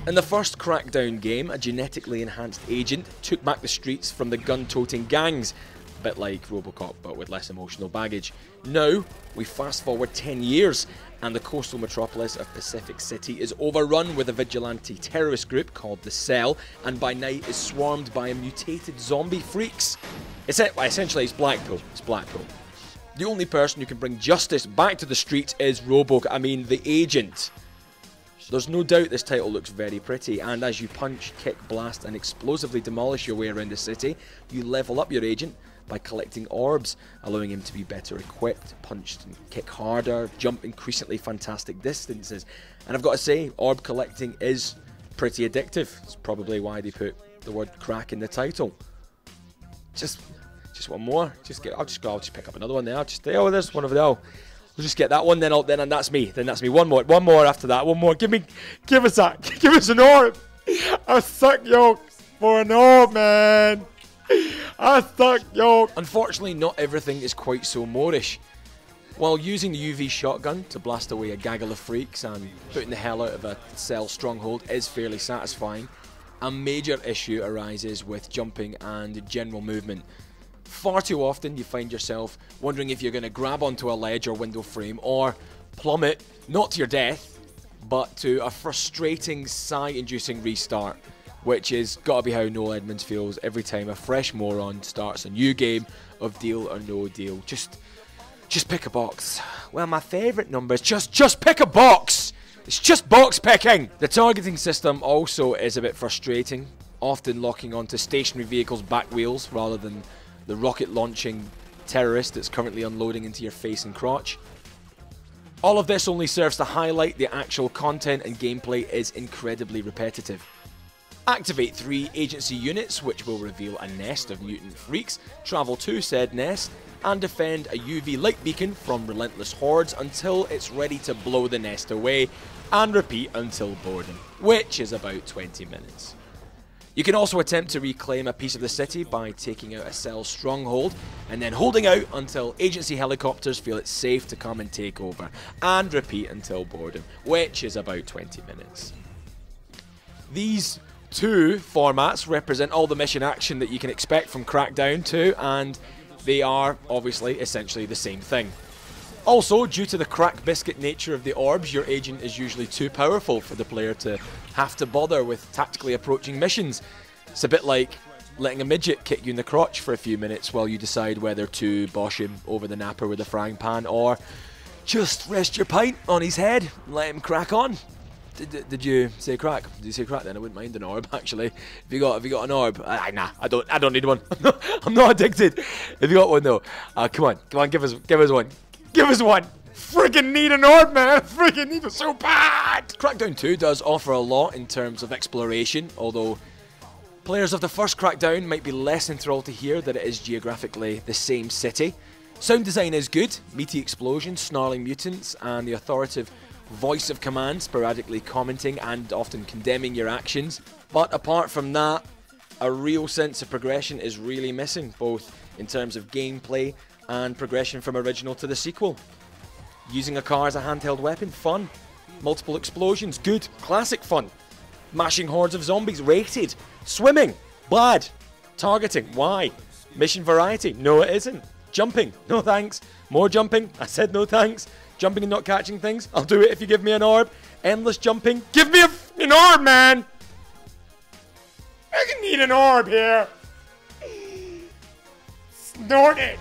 In the first Crackdown game, a genetically enhanced agent took back the streets from the gun-toting gangs, a bit like Robocop but with less emotional baggage. Now, we fast forward 10 years and the coastal metropolis of Pacific City is overrun with a vigilante terrorist group called the Cell, and by night is swarmed by mutated zombie freaks. Essentially, it's Blackpool. It's Blackpool. The only person who can bring justice back to the streets is the agent. There's no doubt this title looks very pretty, and as you punch, kick, blast and explosively demolish your way around the city, you level up your agent by collecting orbs, allowing him to be better equipped, punch and kick harder, jump increasingly fantastic distances. And I've got to say, orb collecting is pretty addictive. It's probably why they put the word crack in the title. Just one more. I'll just pick up another one there. There's one over there. We'll just get that one, and that's me. Then that's me. One more after that. One more. Give us an orb. I suck yolks for an orb, man. I suck yolks. Unfortunately, not everything is quite so Moorish. While using the UV shotgun to blast away a gaggle of freaks and putting the hell out of a Cell stronghold is fairly satisfying, a major issue arises with jumping and general movement. Far too often you find yourself wondering if you're going to grab onto a ledge or window frame or plummet, not to your death, but to a frustrating sigh-inducing restart, which is gotta be how Noel Edmonds feels every time a fresh moron starts a new game of Deal or No Deal. Just pick a box. Well, my favourite number is just pick a box! It's just box picking! The targeting system also is a bit frustrating, often locking onto stationary vehicles' back wheels rather than the rocket launching terrorist that's currently unloading into your face and crotch. All of this only serves to highlight the actual content, and gameplay is incredibly repetitive. Activate 3 agency units, which will reveal a nest of mutant freaks, travel to said nest, and defend a UV light beacon from relentless hordes until it's ready to blow the nest away, and repeat until boredom, which is about 20 minutes. You can also attempt to reclaim a piece of the city by taking out a Cell stronghold and then holding out until agency helicopters feel it's safe to come and take over, and repeat until boredom, which is about 20 minutes. These 2 formats represent all the mission action that you can expect from Crackdown 2, and they are obviously essentially the same thing. Also, due to the crack biscuit nature of the orbs, your agent is usually too powerful for the player to have to bother with tactically approaching missions. It's a bit like letting a midget kick you in the crotch for a few minutes while you decide whether to bosh him over the napper with a frying pan or just rest your pint on his head and let him crack on. Did you say crack? Did you say crack then? I wouldn't mind an orb, actually. Have you got an orb? Nah, I don't need one. I'm not addicted. Have you got one though? Come on, give us one. Give us one! Friggin' need an orb, man! Friggin' need it so bad! Crackdown 2 does offer a lot in terms of exploration, although players of the first Crackdown might be less enthralled to hear that it is geographically the same city. Sound design is good, meaty explosions, snarling mutants, and the authoritative voice of command sporadically commenting and often condemning your actions. But apart from that, a real sense of progression is really missing, both in terms of gameplay and progression from original to the sequel. Using a car as a handheld weapon, fun. Multiple explosions, good. Classic fun. Mashing hordes of zombies, rated. Swimming, bad. Targeting, why? Mission variety, no it isn't. Jumping, no thanks. More jumping, I said no thanks. Jumping and not catching things, I'll do it if you give me an orb. Endless jumping, give me an orb, man! I need an orb here. Snort it.